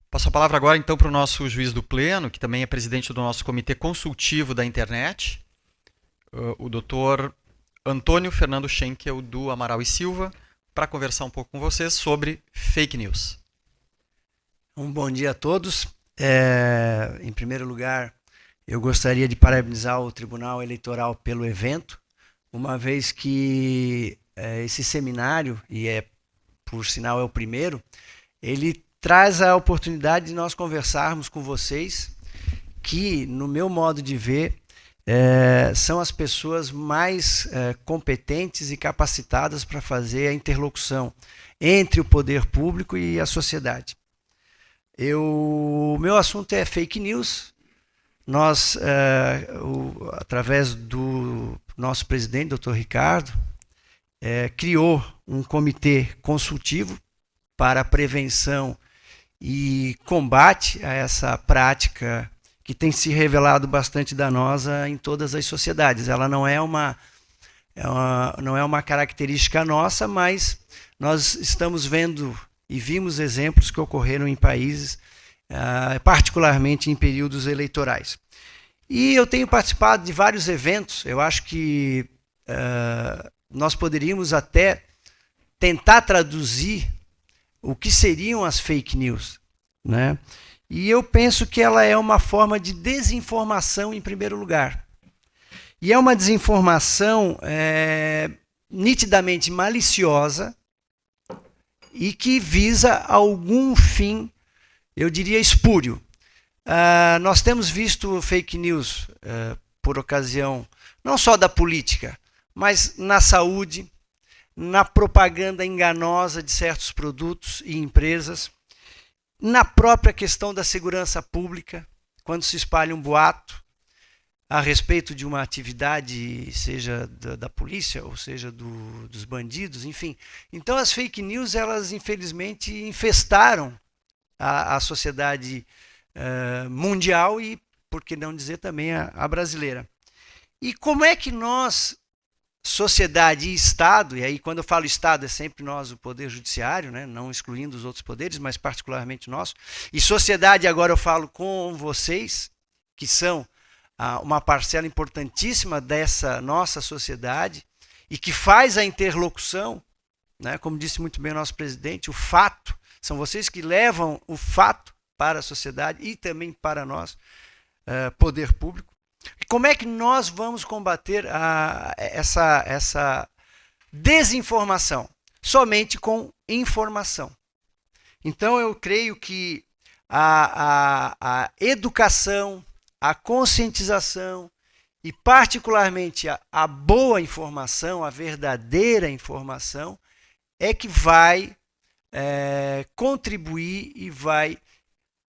Passo a palavra agora, então, para o nosso juiz do Pleno, que também é presidente do nosso Comitê Consultivo da Internet, o doutor Antônio Fernando Schenkel, do Amaral e Silva, para conversar um pouco com vocês sobre fake news. Um bom dia a todos. Em primeiro lugar, eu gostaria de parabenizar o Tribunal Eleitoral pelo evento, uma vez que esse seminário, por sinal é o primeiro, ele traz a oportunidade de nós conversarmos com vocês, que, no meu modo de ver, são as pessoas mais competentes e capacitadas para fazer a interlocução entre o poder público e a sociedade. O meu assunto é fake news. Nós, através do nosso presidente, doutor Ricardo, criou um comitê consultivo para a prevenção e combate a essa prática que tem se revelado bastante danosa em todas as sociedades. Ela não é uma característica nossa, mas nós estamos vendo e vimos exemplos que ocorreram em países, particularmente em períodos eleitorais. E eu tenho participado de vários eventos. Eu acho que nós poderíamos até tentar traduzir o que seriam as fake news, né? E eu penso que ela é uma forma de desinformação em primeiro lugar. E é uma desinformação nitidamente maliciosa e que visa algum fim, eu diria, espúrio. Nós temos visto fake news por ocasião não só da política, mas na saúde, na propaganda enganosa de certos produtos e empresas, na própria questão da segurança pública, quando se espalha um boato a respeito de uma atividade, seja da polícia, ou seja dos bandidos, enfim. Então as fake news, elas infelizmente infestaram a sociedade mundial e, por que não dizer, também a brasileira. E como é que nós, sociedade e Estado, e aí quando eu falo Estado é sempre nós, o Poder Judiciário, né, não excluindo os outros poderes, mas particularmente nós, e sociedade agora eu falo com vocês, que são uma parcela importantíssima dessa nossa sociedade e que faz a interlocução, né, como disse muito bem o nosso presidente, o fato, são vocês que levam o fato para a sociedade e também para nós, poder público. E como é que nós vamos combater essa desinformação? Somente com informação. Então eu creio que a educação, a conscientização e particularmente a boa informação, a verdadeira informação, é que vai contribuir e vai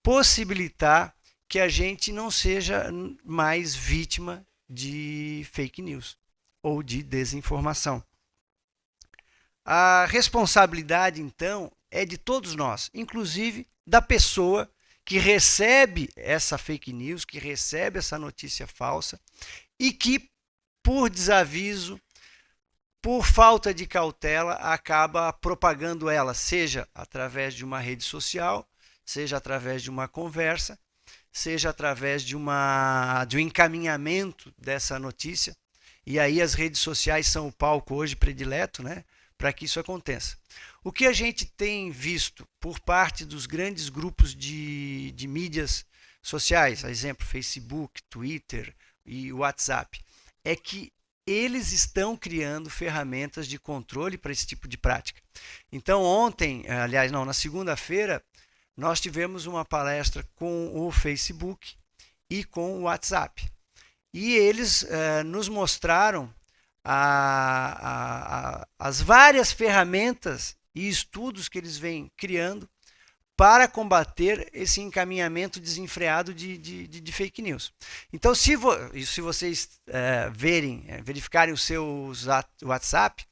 possibilitar que a gente não seja mais vítima de fake news ou de desinformação. A responsabilidade, então, é de todos nós, inclusive da pessoa que recebe essa fake news, que recebe essa notícia falsa e que, por desaviso, por falta de cautela, acaba propagando ela, seja através de uma rede social, seja através de uma conversa, seja através de um encaminhamento dessa notícia. E aí as redes sociais são o palco hoje predileto, né, para que isso aconteça. O que a gente tem visto por parte dos grandes grupos de mídias sociais, a exemplo, Facebook, Twitter e WhatsApp, é que eles estão criando ferramentas de controle para esse tipo de prática. Então na segunda-feira, nós tivemos uma palestra com o Facebook e com o WhatsApp. E eles nos mostraram as várias ferramentas e estudos que eles vêm criando para combater esse encaminhamento desenfreado de fake news. Então, se vocês verificarem o seu WhatsApp,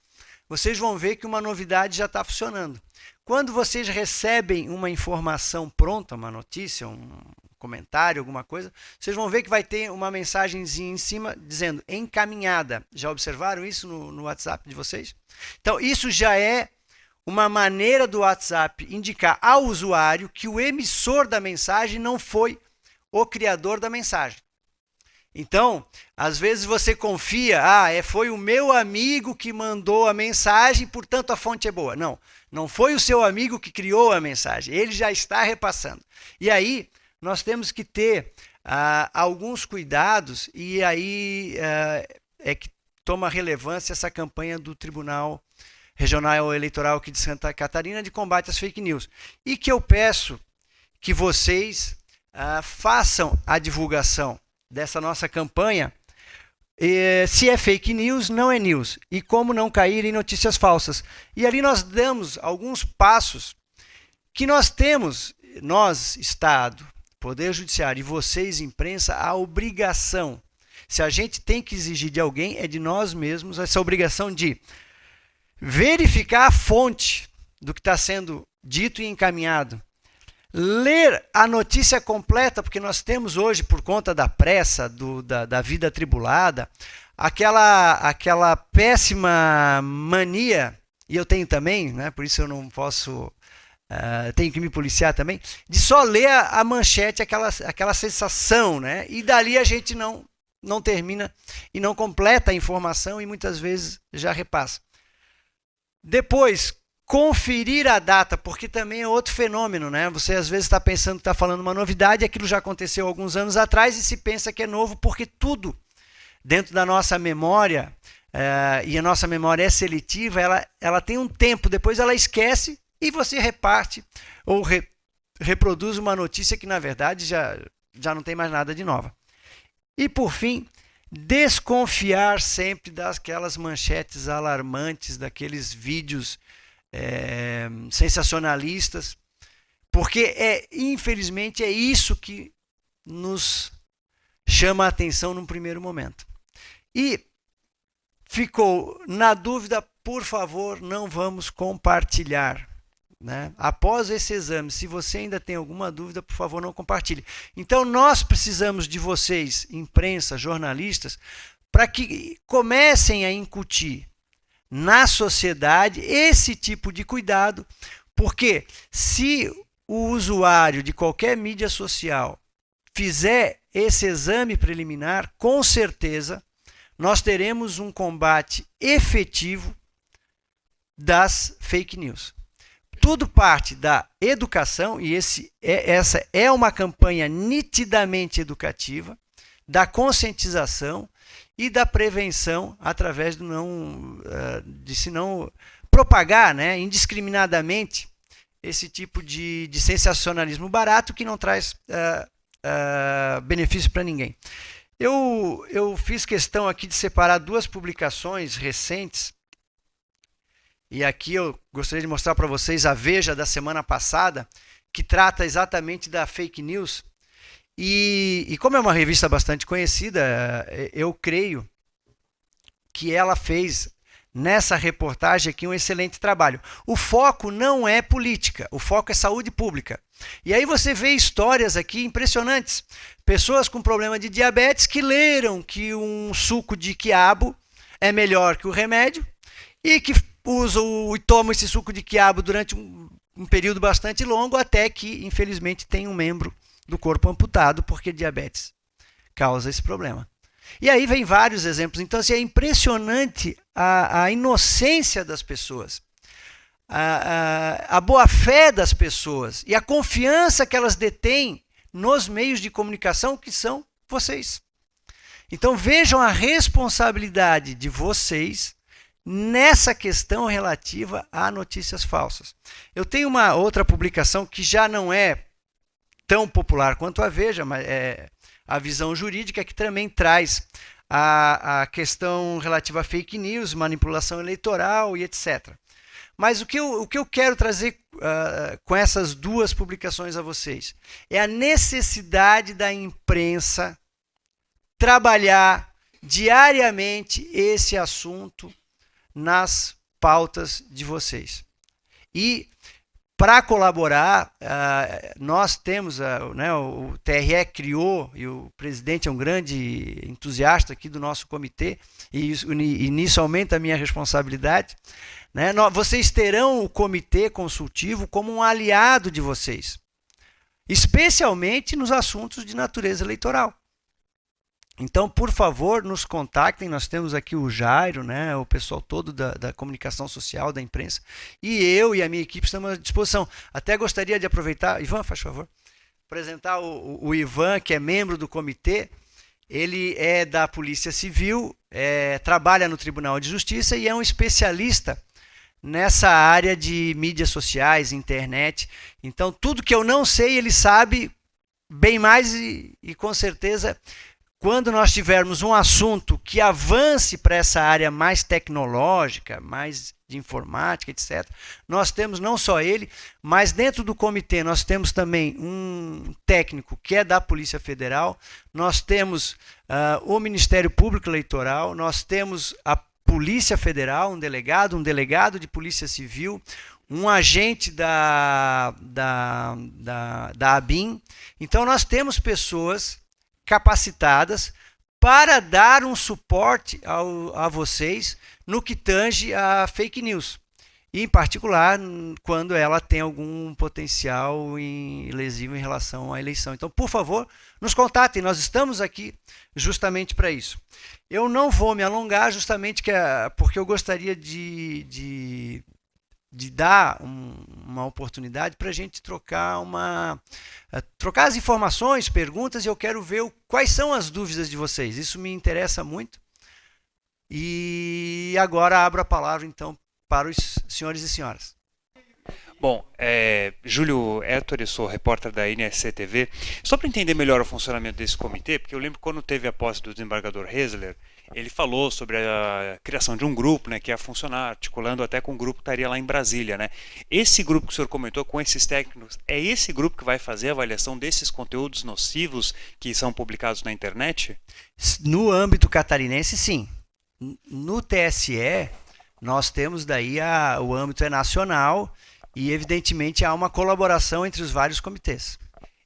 vocês vão ver que uma novidade já está funcionando. Quando vocês recebem uma informação pronta, uma notícia, um comentário, alguma coisa, vocês vão ver que vai ter uma mensagenzinha em cima dizendo encaminhada. Já observaram isso no WhatsApp de vocês? Então, isso já é uma maneira do WhatsApp indicar ao usuário que o emissor da mensagem não foi o criador da mensagem. Então, às vezes você confia, foi o meu amigo que mandou a mensagem, portanto a fonte é boa. Não, não foi o seu amigo que criou a mensagem, ele já está repassando. E aí, nós temos que ter alguns cuidados, e aí é que toma relevância essa campanha do Tribunal Regional Eleitoral aqui de Santa Catarina de combate às fake news. E que eu peço que vocês façam a divulgação dessa nossa campanha, se é fake news, não é news, e como não cair em notícias falsas. E ali nós damos alguns passos que nós temos, nós, Estado, Poder Judiciário e vocês, imprensa, a obrigação. Se a gente tem que exigir de alguém, é de nós mesmos essa obrigação de verificar a fonte do que está sendo dito e encaminhado. Ler a notícia completa, porque nós temos hoje, por conta da pressa, da vida atribulada, aquela péssima mania, e eu tenho também, né, por isso eu não posso, tenho que me policiar também, de só ler a manchete, aquela sensação, né, e dali a gente não termina e não completa a informação e muitas vezes já repassa. Depois, conferir a data, porque também é outro fenômeno, né? Você às vezes está pensando que está falando uma novidade, aquilo já aconteceu alguns anos atrás e se pensa que é novo, porque tudo dentro da nossa memória, e a nossa memória é seletiva, ela tem um tempo, depois ela esquece e você reparte ou reproduz uma notícia que na verdade já não tem mais nada de nova. E por fim, desconfiar sempre daquelas manchetes alarmantes, daqueles vídeos sensacionalistas, porque infelizmente é isso que nos chama a atenção num primeiro momento. E ficou na dúvida, por favor, não vamos compartilhar, né? Após esse exame, se você ainda tem alguma dúvida, por favor, não compartilhe. Então, nós precisamos de vocês, imprensa, jornalistas, para que comecem a incutir na sociedade esse tipo de cuidado, porque se o usuário de qualquer mídia social fizer esse exame preliminar, com certeza nós teremos um combate efetivo das fake news. Tudo parte da educação, e essa é uma campanha nitidamente educativa, da conscientização e da prevenção através de se não propagar, né, indiscriminadamente esse tipo de sensacionalismo barato que não traz benefício para ninguém. Eu fiz questão aqui de separar duas publicações recentes, e aqui eu gostaria de mostrar para vocês a Veja da semana passada, que trata exatamente da fake news. E como é uma revista bastante conhecida, eu creio que ela fez nessa reportagem aqui um excelente trabalho. O foco não é política, o foco é saúde pública. E aí você vê histórias aqui impressionantes. Pessoas com problema de diabetes que leram que um suco de quiabo é melhor que o remédio e que usam e tomam esse suco de quiabo durante um período bastante longo, até que, infelizmente, tem um membro do corpo amputado, porque diabetes causa esse problema. E aí vem vários exemplos. Então, assim, é impressionante a inocência das pessoas, a boa-fé das pessoas e a confiança que elas detêm nos meios de comunicação que são vocês. Então, vejam a responsabilidade de vocês nessa questão relativa a notícias falsas. Eu tenho uma outra publicação que já não é tão popular quanto a Veja, mas é a Visão Jurídica, que também traz a questão relativa a fake news, manipulação eleitoral e etc. Mas o que eu quero trazer com essas duas publicações a vocês é a necessidade da imprensa trabalhar diariamente esse assunto nas pautas de vocês. E para colaborar, nós temos, né, o TRE criou, e o presidente é um grande entusiasta aqui do nosso comitê, e nisso aumenta a minha responsabilidade. Né? Vocês terão o comitê consultivo como um aliado de vocês, especialmente nos assuntos de natureza eleitoral. Então, por favor, nos contactem. Nós temos aqui o Jairo, né, o pessoal todo da comunicação social, da imprensa, e eu e a minha equipe estamos à disposição. Até gostaria de aproveitar, Ivan, faz favor, apresentar o Ivan, que é membro do comitê. Ele é da Polícia Civil, trabalha no Tribunal de Justiça e é um especialista nessa área de mídias sociais, internet. Então, tudo que eu não sei, ele sabe bem mais e com certeza, quando nós tivermos um assunto que avance para essa área mais tecnológica, mais de informática, etc., nós temos não só ele, mas dentro do comitê nós temos também um técnico que é da Polícia Federal, nós temos o Ministério Público Eleitoral, nós temos a Polícia Federal, um delegado de Polícia Civil, um agente da ABIN. Então nós temos pessoas capacitadas para dar um suporte a vocês no que tange a fake news. E, em particular, quando ela tem algum potencial lesivo em relação à eleição. Então, por favor, nos contatem. Nós estamos aqui justamente para isso. Eu não vou me alongar justamente porque eu gostaria de dar uma oportunidade para a gente trocar as informações, perguntas, e eu quero ver quais são as dúvidas de vocês. Isso me interessa muito. E agora abro a palavra, então, para os senhores e senhoras. Bom, Júlio Héctor, eu sou repórter da NSC TV. Só para entender melhor o funcionamento desse comitê, porque eu lembro quando teve a posse do desembargador Hesler, ele falou sobre a criação de um grupo, né, que ia funcionar, articulando até com um grupo que estaria lá em Brasília. Né? Esse grupo que o senhor comentou, com esses técnicos, é esse grupo que vai fazer a avaliação desses conteúdos nocivos que são publicados na internet? No âmbito catarinense, sim. No TSE, nós temos daí o âmbito é nacional e, evidentemente, há uma colaboração entre os vários comitês.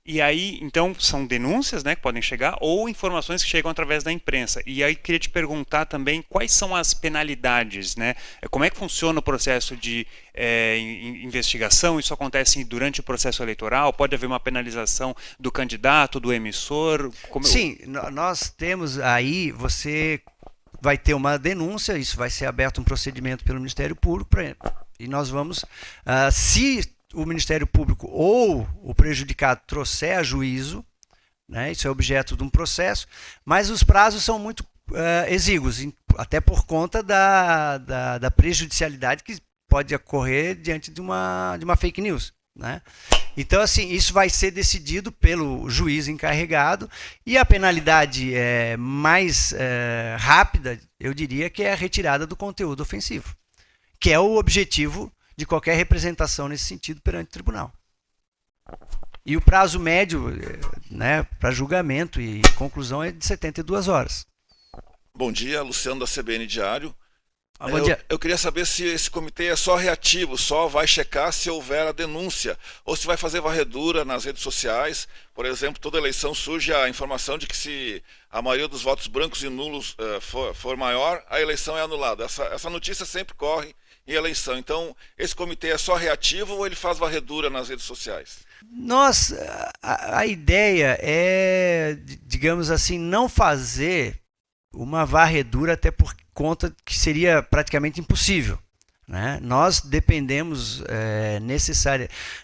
E aí, então, são denúncias, né, que podem chegar ou informações que chegam através da imprensa. E aí, queria te perguntar também quais são as penalidades, né? Como é que funciona o processo de investigação? Isso acontece durante o processo eleitoral? Pode haver uma penalização do candidato, do emissor? Sim, nós temos aí, você vai ter uma denúncia, isso vai ser aberto um procedimento pelo Ministério Público, e nós vamos, se o Ministério Público ou o prejudicado trouxer a juízo, né, isso é objeto de um processo, mas os prazos são muito exíguos, até por conta da prejudicialidade que pode ocorrer diante de uma fake news. Né? Então, assim, isso vai ser decidido pelo juiz encarregado, e a penalidade mais rápida, eu diria, que é a retirada do conteúdo ofensivo, que é o objetivo de qualquer representação nesse sentido perante o tribunal. E o prazo médio, né, para julgamento e conclusão é de 72 horas. Bom dia, Luciano da CBN Diário. Bom dia. Eu queria saber se esse comitê é só reativo, só vai checar se houver a denúncia, ou se vai fazer varredura nas redes sociais. Por exemplo, toda eleição surge a informação de que se a maioria dos votos brancos e nulos for maior, a eleição é anulada. Essa notícia sempre corre em eleição. Então, esse comitê é só reativo ou ele faz varredura nas redes sociais? A ideia é, digamos assim, não fazer uma varredura, até por conta que seria praticamente impossível. Né? Nós dependemos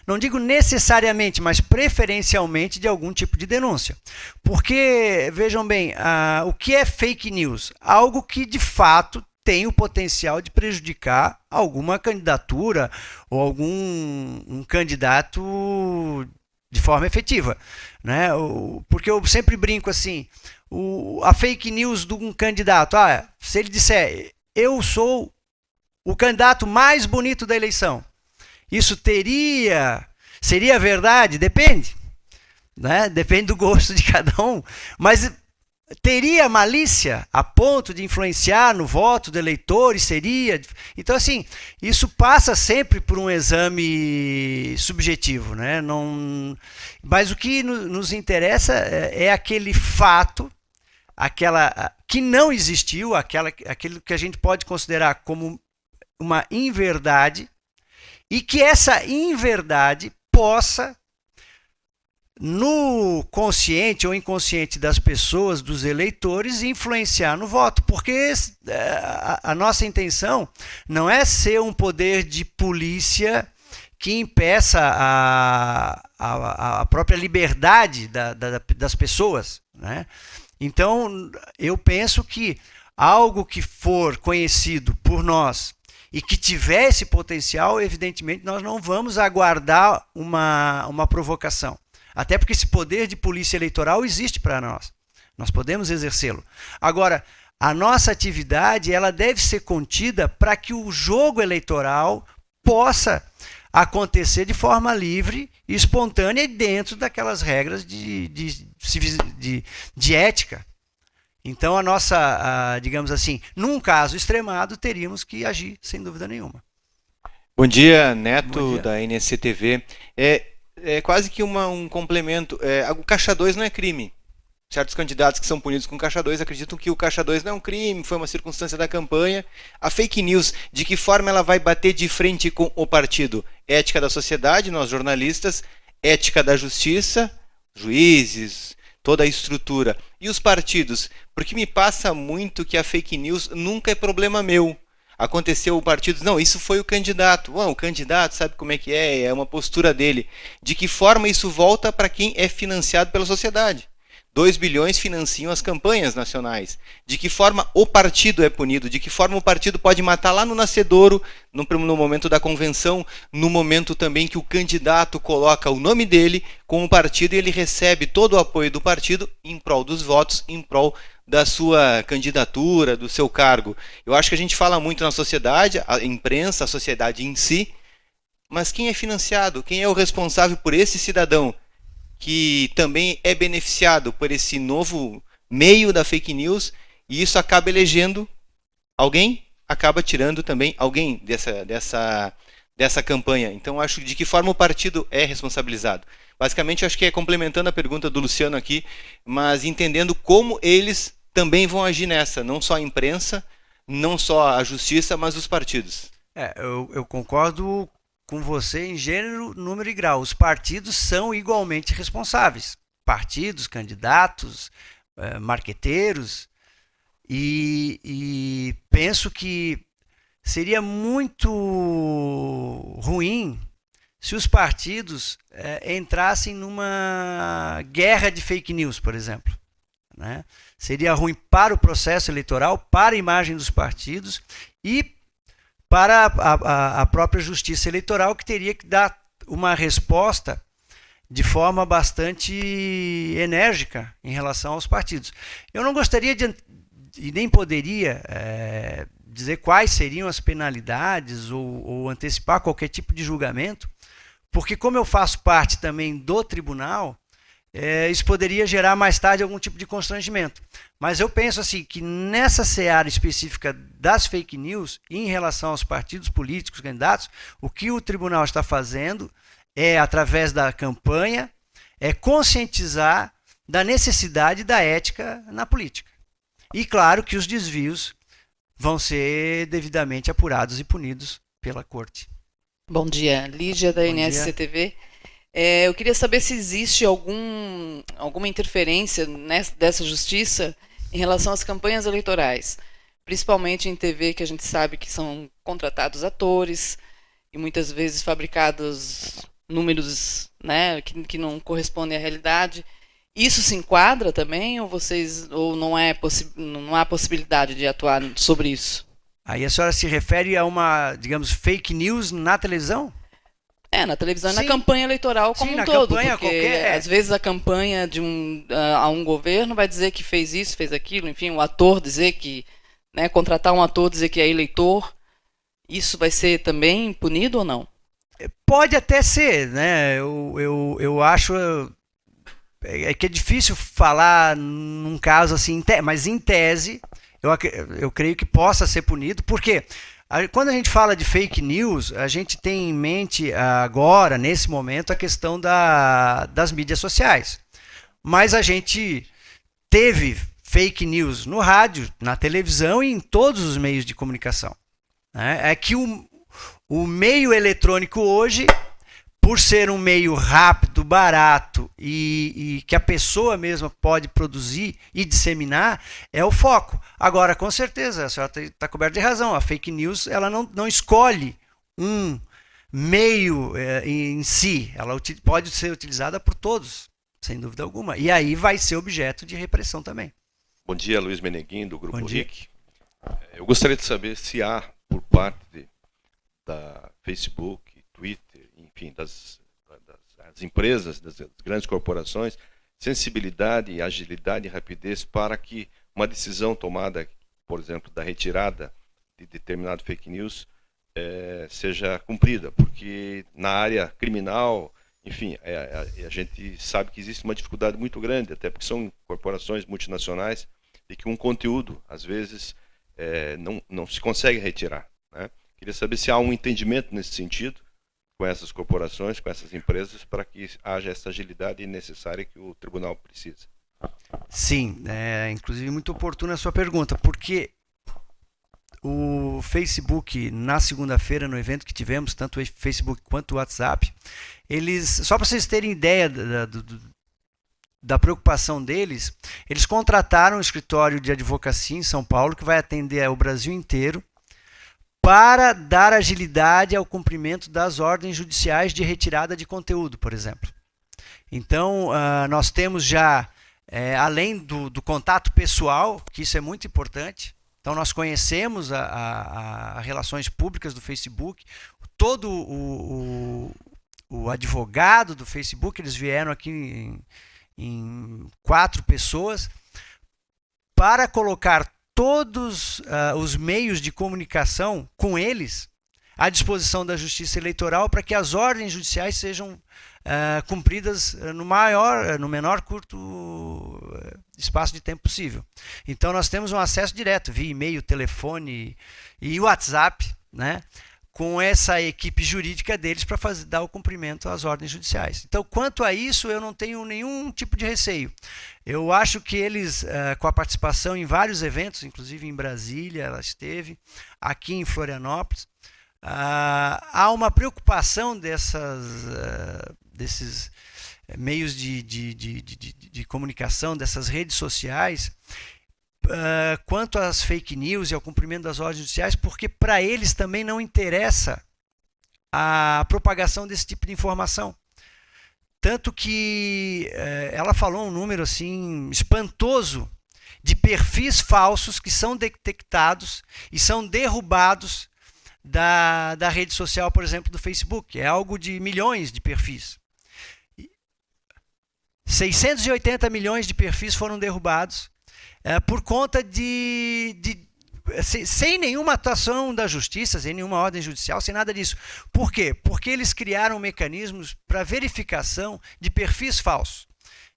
não digo necessariamente, mas preferencialmente de algum tipo de denúncia. Porque, vejam bem, o que é fake news? Algo que de fato tem o potencial de prejudicar alguma candidatura ou algum candidato de forma efetiva. Né? Porque eu sempre brinco assim, a fake news de um candidato, se ele disser, eu sou o candidato mais bonito da eleição, isso seria verdade? Depende. Né? Depende do gosto de cada um, mas teria malícia a ponto de influenciar no voto do eleitor e seria... Então, assim, isso passa sempre por um exame subjetivo, né? Não... Mas o que nos interessa é aquele fato, aquela que não existiu, aquilo que a gente pode considerar como uma inverdade, e que essa inverdade possa, no consciente ou inconsciente das pessoas, dos eleitores, influenciar no voto. Porque a nossa intenção não é ser um poder de polícia que impeça a própria liberdade das pessoas, né? Então, eu penso que algo que for conhecido por nós e que tiver esse potencial, evidentemente, nós não vamos aguardar uma provocação. Até porque esse poder de polícia eleitoral existe para nós. Nós podemos exercê-lo. Agora, a nossa atividade ela deve ser contida para que o jogo eleitoral possa acontecer de forma livre e espontânea e dentro daquelas regras de ética. Então, digamos assim, num caso extremado, teríamos que agir, sem dúvida nenhuma. Bom dia, Neto, Bom dia. da NSC-TV. É quase que um complemento. O Caixa 2 não é crime. Certos candidatos que são punidos com Caixa 2 acreditam que o Caixa 2 não é um crime, foi uma circunstância da campanha. A fake news, de que forma ela vai bater de frente com o partido? Ética da sociedade, nós jornalistas, ética da justiça, juízes, toda a estrutura. E os partidos? Porque me passa muito que a fake news nunca é problema meu. Aconteceu o partido, não, isso foi o candidato. Bom, o candidato sabe como é uma postura dele. De que forma isso volta para quem é financiado pela sociedade? 2 bilhões financiam as campanhas nacionais. De que forma o partido é punido? De que forma o partido pode matar lá no nascedouro, no momento da convenção, no momento também que o candidato coloca o nome dele com o partido e ele recebe todo o apoio do partido em prol dos votos, em prol da sua candidatura, do seu cargo. Eu acho que a gente fala muito na sociedade, a imprensa, a sociedade em si, mas quem é financiado? Quem é o responsável por esse cidadão que também é beneficiado por esse novo meio da fake news, e isso acaba elegendo alguém, acaba tirando também alguém dessa campanha. Então, acho de que forma o partido é responsabilizado. Basicamente, acho que é complementando a pergunta do Luciano aqui, mas entendendo como eles também vão agir nessa, não só a imprensa, não só a justiça, mas os partidos. Eu concordo com você em gênero, número e grau. Os partidos são igualmente responsáveis. Partidos, candidatos, marqueteiros. E penso que seria muito ruim se os partidos entrassem numa guerra de fake news, por exemplo, né? Seria ruim para o processo eleitoral, para a imagem dos partidos e para a própria justiça eleitoral, que teria que dar uma resposta de forma bastante enérgica em relação aos partidos. Eu não gostaria e nem poderia dizer quais seriam as penalidades ou antecipar qualquer tipo de julgamento, porque como eu faço parte também do tribunal, isso poderia gerar mais tarde algum tipo de constrangimento. Mas eu penso assim que nessa seara específica das fake news, em relação aos partidos políticos, candidatos, o que o tribunal está fazendo através da campanha, conscientizar da necessidade da ética na política. E claro que os desvios vão ser devidamente apurados e punidos pela corte. Bom dia, Lígia da NSC-TV. Eu queria saber se existe alguma interferência dessa justiça em relação às campanhas eleitorais, principalmente em TV, que a gente sabe que são contratados atores e muitas vezes fabricados números, né, que não correspondem à realidade. Isso se enquadra também ou não há possibilidade de atuar sobre isso? Aí a senhora se refere a uma, digamos, fake news na televisão? Na televisão e Sim. na campanha eleitoral como Sim, um todo. Campanha, porque às vezes a campanha a um governo vai dizer que fez isso, fez aquilo, enfim, o ator dizer que, né, contratar um ator dizer que é eleitor, isso vai ser também punido ou não? Pode até ser, né? Eu acho é que é difícil falar num caso assim, mas em tese, eu creio que possa ser punido, porque quando a gente fala de fake news, a gente tem em mente agora, nesse momento, a questão das mídias sociais. Mas a gente teve fake news no rádio, na televisão e em todos os meios de comunicação. É que o meio eletrônico hoje, por ser um meio rápido, barato e que a pessoa mesma pode produzir e disseminar, é o foco. Agora, com certeza, a senhora está coberta de razão. A fake news ela não escolhe um meio em si. Ela pode ser utilizada por todos, sem dúvida alguma. E aí vai ser objeto de repressão também. Bom dia, Luiz Meneguin, do Grupo Bom dia. RIC. Eu gostaria de saber se há, por parte da Facebook, Twitter, enfim, das empresas, das grandes corporações, sensibilidade, agilidade e rapidez para que uma decisão tomada, por exemplo, da retirada de determinado fake news, seja cumprida, porque na área criminal, enfim, a gente sabe que existe uma dificuldade muito grande, até porque são corporações multinacionais, e que um conteúdo, às vezes, não se consegue retirar, né? Queria saber se há um entendimento nesse sentido com essas corporações, com essas empresas, para que haja essa agilidade necessária que o tribunal precisa. Sim, inclusive muito oportuna a sua pergunta, porque o Facebook, na segunda-feira, no evento que tivemos, tanto o Facebook quanto o WhatsApp, eles, só para vocês terem ideia da preocupação deles, eles contrataram um escritório de advocacia em São Paulo, que vai atender o Brasil inteiro, para dar agilidade ao cumprimento das ordens judiciais de retirada de conteúdo, por exemplo. Então, nós temos já, além do contato pessoal, que isso é muito importante, então nós conhecemos as relações públicas do Facebook, todo o advogado do Facebook, eles vieram aqui em 4 pessoas, para colocar todos os meios de comunicação com eles à disposição da Justiça Eleitoral para que as ordens judiciais sejam cumpridas no menor curto espaço de tempo possível. Então nós temos um acesso direto via e-mail, telefone e WhatsApp, né, com essa equipe jurídica deles para dar o cumprimento às ordens judiciais. Então, quanto a isso, eu não tenho nenhum tipo de receio. Eu acho que eles, com a participação em vários eventos, inclusive em Brasília, ela esteve, aqui em Florianópolis, há uma preocupação desses meios de comunicação, dessas redes sociais, quanto às fake news e ao cumprimento das ordens judiciais, porque para eles também não interessa a propagação desse tipo de informação. Tanto que ela falou um número assim espantoso de perfis falsos que são detectados e são derrubados da rede social, por exemplo, do Facebook. É algo de milhões de perfis. 680 milhões de perfis foram derrubados por conta sem nenhuma atuação da justiça, sem nenhuma ordem judicial, sem nada disso. Por quê? Porque eles criaram mecanismos para verificação de perfis falsos.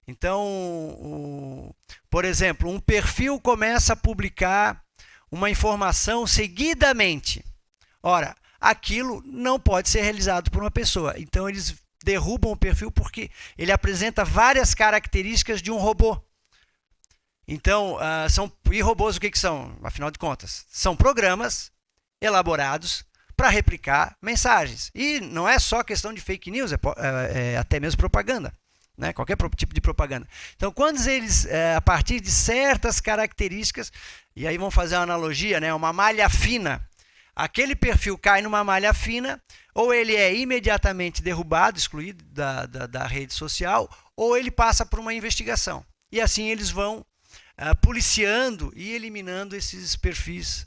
Então, por exemplo, um perfil começa a publicar uma informação seguidamente. Ora, aquilo não pode ser realizado por uma pessoa. Então, eles derrubam o perfil porque ele apresenta várias características de um robô. Então, e robôs o que são? Afinal de contas, são programas elaborados para replicar mensagens. E não é só questão de fake news, é até mesmo propaganda, né? Qualquer tipo de propaganda. Então, quando eles, a partir de certas características, e aí vamos fazer uma analogia, né? Uma malha fina, aquele perfil cai numa malha fina, ou ele é imediatamente derrubado, excluído da rede social, ou ele passa por uma investigação. E assim eles vão policiando e eliminando esses perfis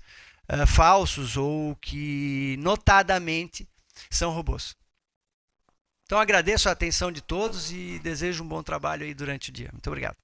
falsos ou que notadamente são robôs. Então agradeço a atenção de todos e desejo um bom trabalho aí durante o dia. Muito obrigado.